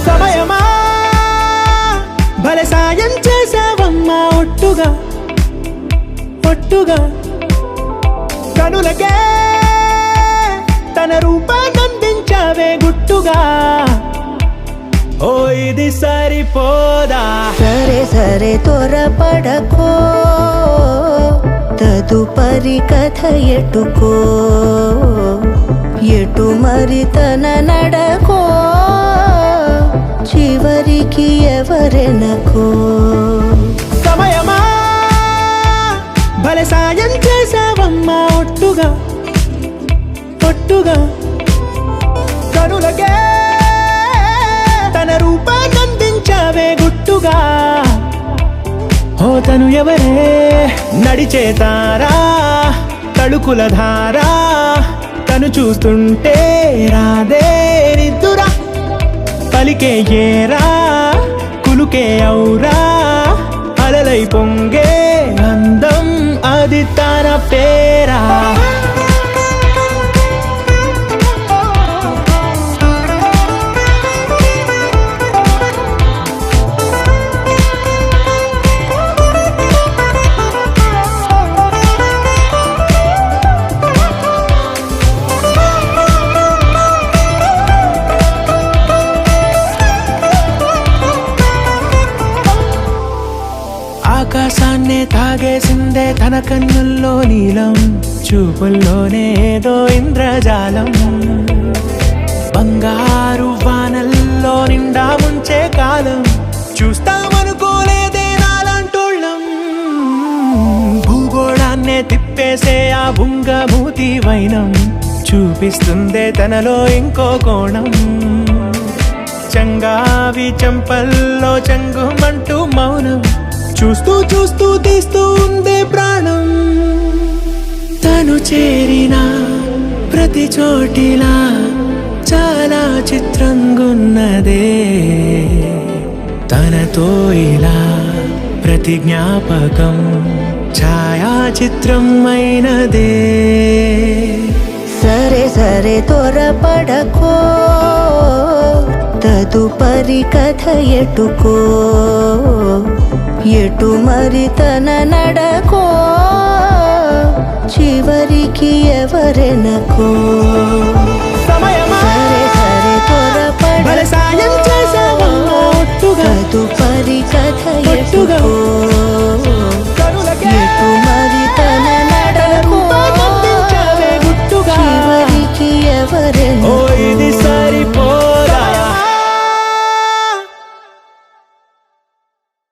సమయమా భలే సాయం చేసావమ్మా ఒట్టుగా ఒట్టుగా కనులకే తన రూపాన్నందించావే గుట్టుగా ఓ ఇది సరిపోదా సరే సరే త్వరపడకో తదుపరి కథ ఎటుకో ఎటు మరి తన నడకో చివరికి ఎవరెనకో సమయమా భలే సాయం చేసావమ్మా ఒట్టుగా ఒట్టుగా కనులకే తన రూపాన్నందించావే గుట్టుగా ఓ తను ఎవరే నడిచే తారా తళుకుల ధారా తను చూస్తుంటే రాదే నిద్దురా పలికే ఏరా కులుకే ఔరా అలలై పొంగే అందం అది తన పేరా ఆకాశాన్నే తాగేసిందే తన కన్నుల్లో నీలం చూపుల్లోనే ఏదో ఇంద్రజాలం బంగారు వానల్లో నిండా ముంచే కాలం చూస్తామనుకోలేదే నాలంటోళ్ళం భూగోళాన్నే తిప్పేసే ఆ బుంగమూతి వైనం చూపిస్తుందే తనలో ఇంకో కోణం చంగావి చంపల్లో చంగుమంటూ మౌనం చూస్తూ చూస్తూ తీస్తూ ఉందే ప్రాణం తను చేరిన ప్రతి చోటిలా చాలా చిత్రంగున్నదే తనతో ఇలా ప్రతి జ్ఞాపకం ఛాయాచిత్రం అయినదే సరే సరే త్వరపడకో తదుపరి కథ ఎటుకో ఎటు మరి తన నడకో చివరికి ఎవరెనకో